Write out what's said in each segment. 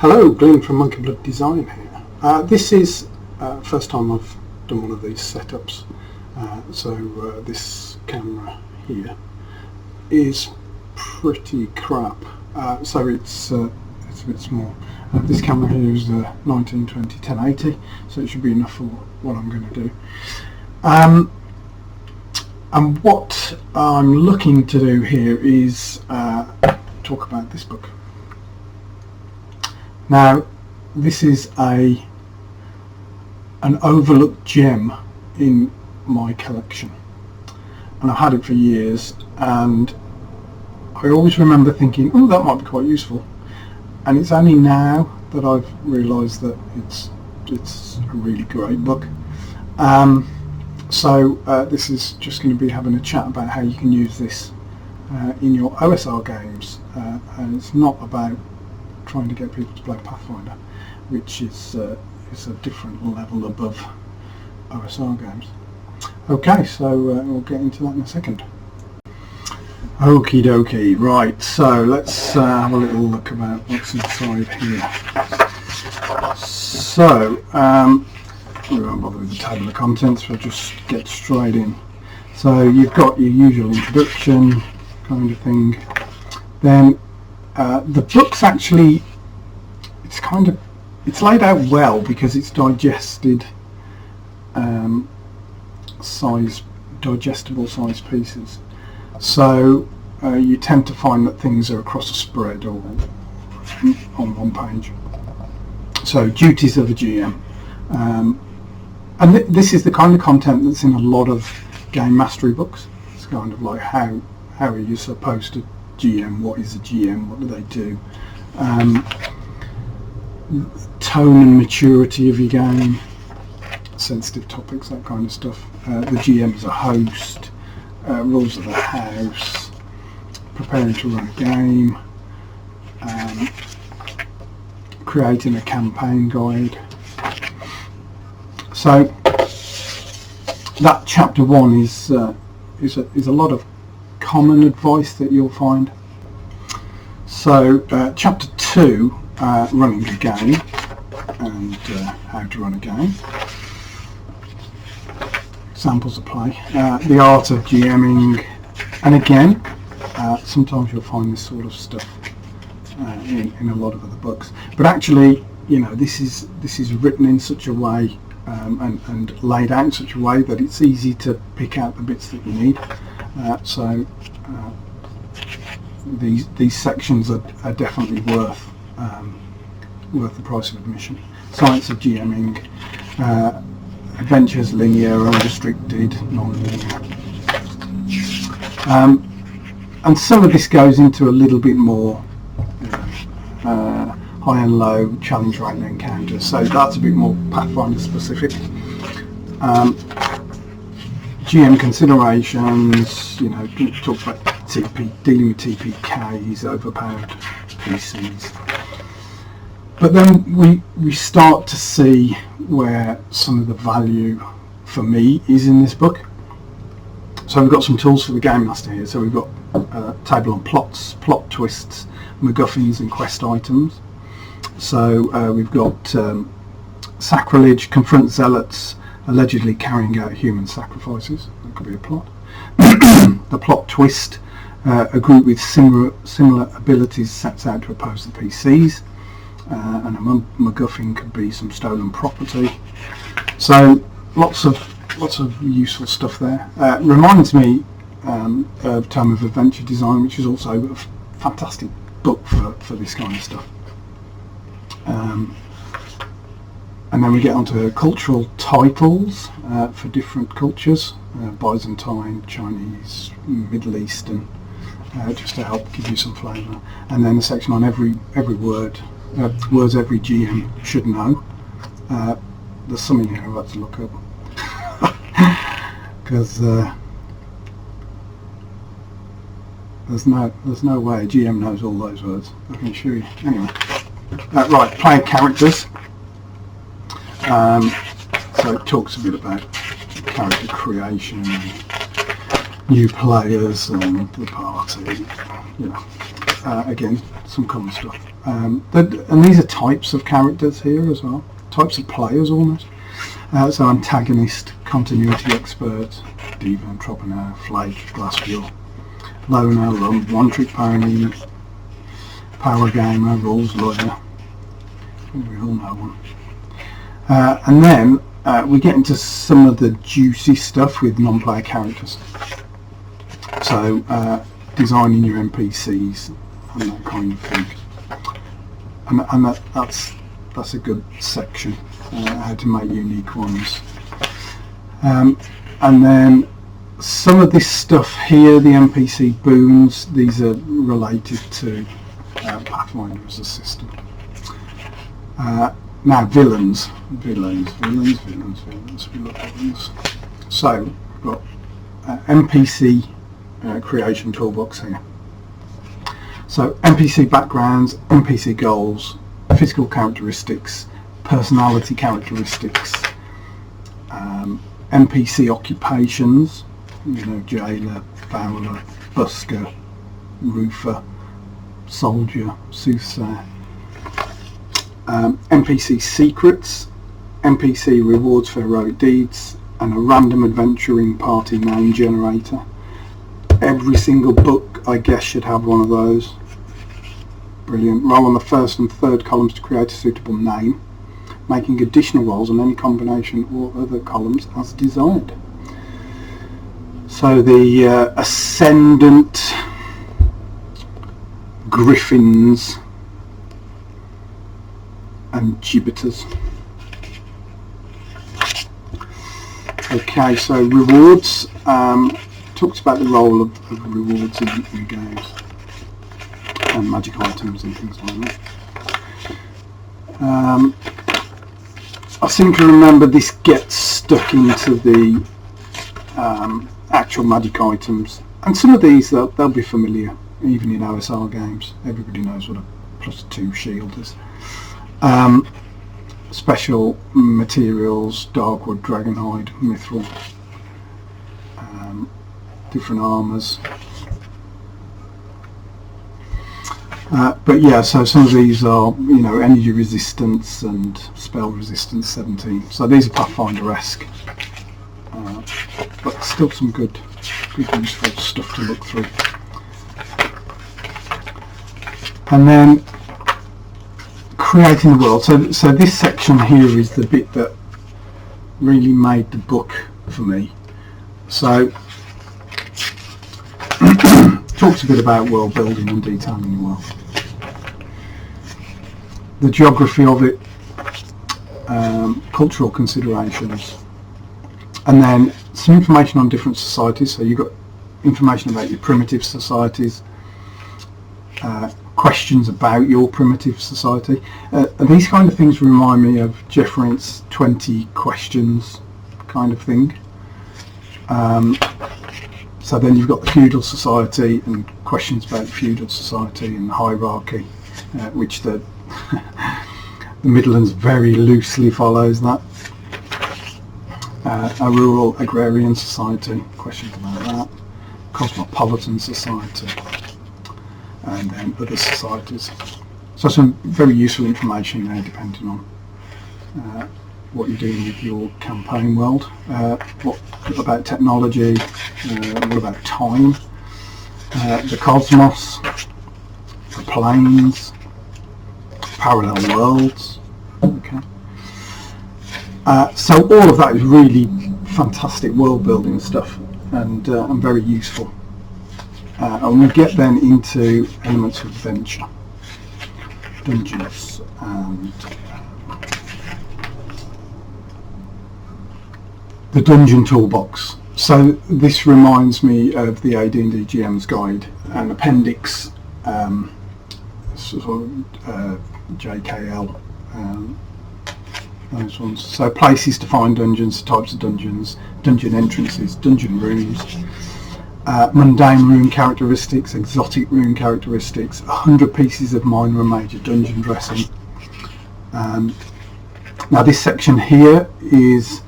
Hello, Glynn from Monkey Blood Design here. This is first time I've done one of these setups. This camera here is pretty crap. So it's a bit small. This camera here is a 1920 1080, so it should be enough for what I'm going to do. And what I'm looking to do here is talk about this book. Now, this is an overlooked gem in my collection, and I've had it for years, and I always remember thinking, oh, that might be quite useful, and it's only now that I've realised that it's a really great book. This is just going to be having a chat about how you can use this in your OSR games, and it's not about trying to get people to play Pathfinder, which is a different level above OSR games. Okay, so we'll get into that in a second. Okie dokie, right, so let's have a little look about what's inside here. So, we won't bother with the table of contents, we'll just get straight in. So you've got your usual introduction kind of thing. Then the book's actually, it's laid out well because it's digestible size pieces. So you tend to find that things are across a spread or on one page. So duties of a GM. And this is the kind of content that's in a lot of Gamemastery books. It's kind of like how are you supposed to GM, what is a GM, what do they do, tone and maturity of your game, sensitive topics, that kind of stuff, the GM as a host, rules of the house, preparing to run a game, creating a campaign guide. So that chapter 1 is a lot of common advice that you'll find. So chapter 2, running a game and how to run a game, examples of play, the art of GMing, and again sometimes you'll find this sort of stuff in a lot of other books, but actually, you know, this is written in such a way and laid out in such a way that it's easy to pick out the bits that you need. These sections are definitely worth the price of admission. Science of GMing, adventures, linear, unrestricted, non-linear, and some of this goes into a little bit more high and low challenge rating encounters, so that's a bit more Pathfinder specific. GM considerations, you know, talk about dealing with TPKs, overpowered PCs. But then we start to see where some of the value for me is in this book. So we've got some tools for the Game Master here. So we've got a table on plots, plot twists, MacGuffins and quest items. So we've got sacrilege, confront zealots allegedly carrying out human sacrifices. That could be a plot. The plot twist, a group with similar abilities sets out to oppose the PCs, and a MacGuffin could be some stolen property. So lots of useful stuff there. Reminds me of Tome of Adventure Design, which is also a fantastic book for this kind of stuff. And then we get onto cultural titles for different cultures, Byzantine, Chinese, Middle Eastern, just to help give you some flavour. And then a section on every word, words every GM should know. There's something here I've had to look up because there's no way a GM knows all those words. I can assure you. Anyway, right, playing characters. So it talks a bit about character creation, and new players, and the party, you know. again, some common stuff. And these are types of characters here as well, types of players almost. So antagonist, continuity expert, diva, entrepreneur, flake, glassfuel, loner, lump, one-trick pony, power gamer, rules lawyer. We all know one. And then we get into some of the juicy stuff with non-player characters. So designing your NPCs and that kind of thing. And that's a good section, how to make unique ones. And then some of this stuff here, the NPC boons, these are related to Pathfinder as a system. Now villains. We look at these. So we've got NPC creation toolbox here. So NPC backgrounds, NPC goals, physical characteristics, personality characteristics, NPC occupations, you know, jailer, fowler, busker, roofer, soldier, soothsayer, NPC secrets, NPC rewards for heroic deeds, and a random adventuring party name generator. Every single book, I guess, should have one of those. Brilliant. Roll on the first and third columns to create a suitable name, making additional rolls on any combination or other columns as desired. So the Ascendant Griffins and Gibbeters. Okay, so rewards. Talks about the role of rewards in games and magic items and things like that. I seem to remember this gets stuck into the actual magic items, and some of these they'll be familiar even in OSR games. Everybody knows what a +2 shield is. Special materials, Darkwood, Dragonhide, Mithril, different armours. But yeah, so some of these are, you know, energy resistance and spell resistance 17. So these are Pathfinder-esque, but still some good useful stuff to look through. And then creating the world. So this section here is the bit that really made the book for me. So talks a bit about world building and detailing the world, the geography of it, cultural considerations, and then some information on different societies. So you've got information about your primitive societies, questions about your primitive society. And these kind of things remind me of Jeff Rint's 20 questions kind of thing. So then you've got the feudal society and questions about the feudal society and the hierarchy, which the Midderlands very loosely follows that. A rural agrarian society, questions about that. Cosmopolitan society, and then other societies. So some very useful information there depending on what you're doing with your campaign world. What about technology, what about time, the cosmos, the planes, parallel worlds. Okay. So all of that is really fantastic world building stuff, and very useful. And we get then into elements of adventure, dungeons, and the dungeon toolbox. So this reminds me of the AD&D GM's guide, an appendix, sort of JKL, those ones. So places to find dungeons, types of dungeons, dungeon entrances, dungeon rooms, mundane room characteristics, exotic room characteristics, 100 pieces of minor and major dungeon dressing. Now this section here is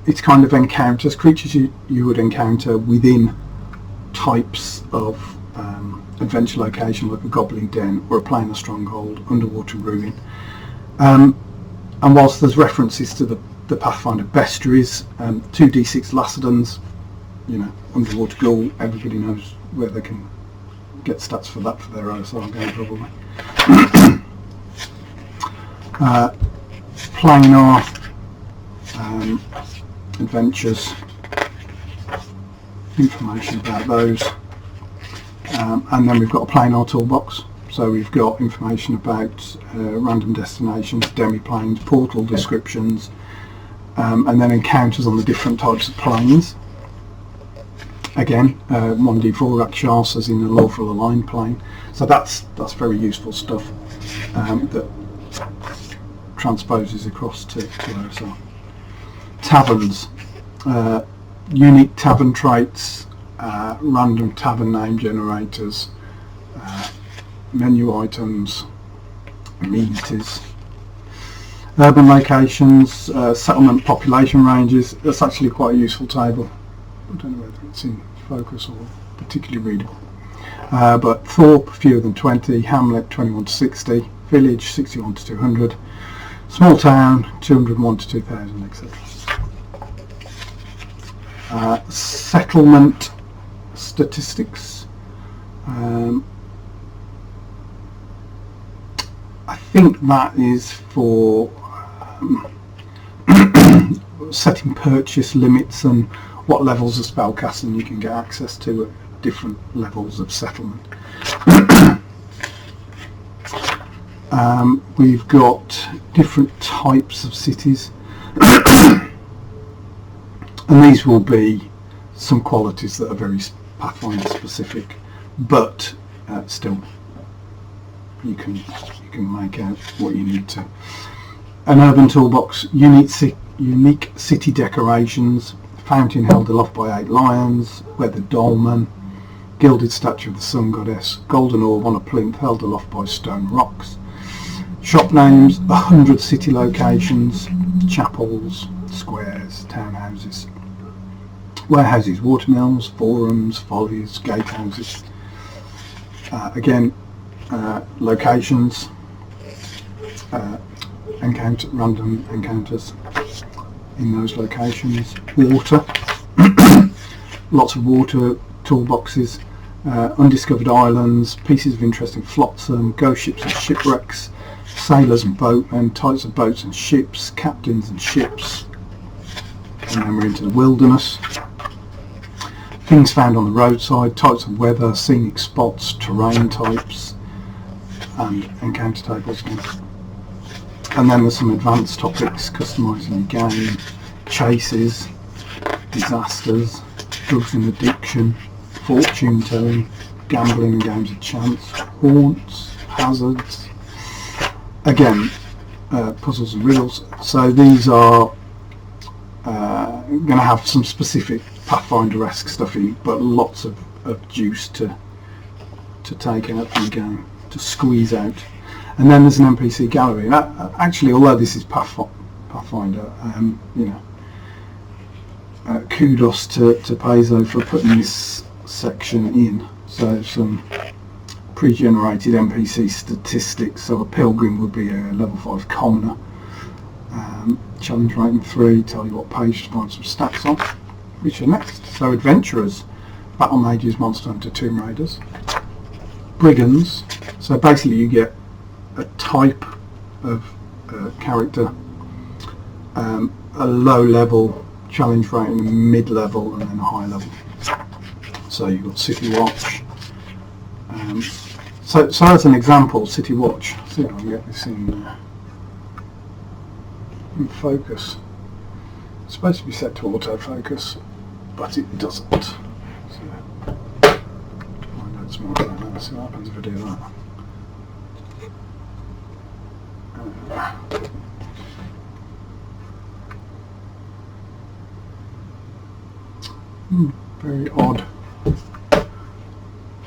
it's kind of encounters, creatures you would encounter within types of adventure location like a goblin den or a planar stronghold, underwater ruin. And whilst there's references to the Pathfinder bestiaries, 2d6 Lacedons, you know, underwater ghoul, everybody knows where they can get stats for that for their OSR game probably. Planar adventures, information about those, and then we've got a planar toolbox. So we've got information about random destinations, demi-planes, portal descriptions, and then encounters on the different types of planes. Again, 1d4 Rakshas as in a lawful aligned plane. So that's very useful stuff that transposes across to OSR. Taverns, unique tavern traits, random tavern name generators, menu items, amenities. Urban locations, settlement population ranges. That's actually quite a useful table. I don't know whether it's in focus or particularly readable. But Thorpe, fewer than 20, Hamlet 21 to 60, Village 61 to 200, Small Town 201 to 2000, etc. Settlement statistics. I think that is for setting purchase limits and what levels of spellcasting you can get access to at different levels of settlement. We've got different types of cities, and these will be some qualities that are very Pathfinder specific, but still you can make out what you need to. An urban toolbox, unique city decorations, fountain held aloft by 8 lions, weathered dolmen, gilded statue of the sun goddess, golden orb on a plinth held aloft by stone rocks, shop names, 100 city locations, chapels, squares, townhouses, warehouses, watermills, forums, follies, gatehouses. Again, locations, random encounters in those locations. Water, lots of water toolboxes, undiscovered islands, pieces of interesting flotsam, ghost ships and shipwrecks, sailors and boatmen, types of boats and ships, captains and ships, and then we're into the wilderness. Things found on the roadside, types of weather, scenic spots, terrain types, and encounter tables again. And then there's some advanced topics, customising your game, chases, disasters, drugs and addiction, fortune telling, gambling and games of chance, haunts, hazards. Again, puzzles and riddles. So these are going to have some specific Pathfinder-esque stuff in, but lots of juice to take out from the game, to squeeze out. And then there's an NPC gallery. And actually, although this is Pathfinder, you know, kudos to Paizo for putting this section in. So some pre-generated NPC statistics. So a pilgrim would be a level 5 commoner. Challenge rating 3, tell you what page to find some stats on. Which are next. So adventurers, battle mages, monster hunter, tomb raiders. Brigands, so basically you get a type of character, a low level, challenge rating, mid level, and then a high level. So you've got City Watch. So as an example, City Watch, let's see if I can get this in focus. It's supposed to be set to autofocus, but it doesn't. So, find out some more about that. Let's see what happens if I do that. Very odd.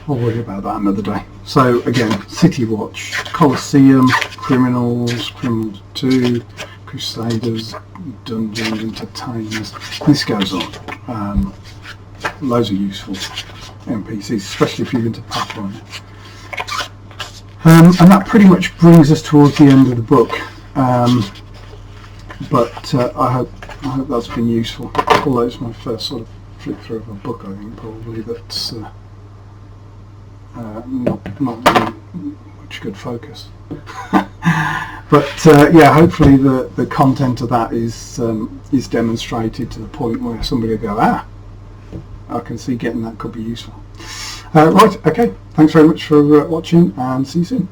I'll worry about that another day. So again, City Watch, Colosseum, Criminals, Criminals 2, Crusaders, Dungeons, Entertainers. This goes on. loads of useful NPCs, especially if you're into Pathfinder. And that pretty much brings us towards the end of the book. But I hope that's been useful. Although it's my first sort of flip through of a book, I think probably that's not really much good focus. But yeah, hopefully the content of that is demonstrated to the point where somebody will go, I can see getting that could be useful. Right, okay, thanks very much for watching, and see you soon.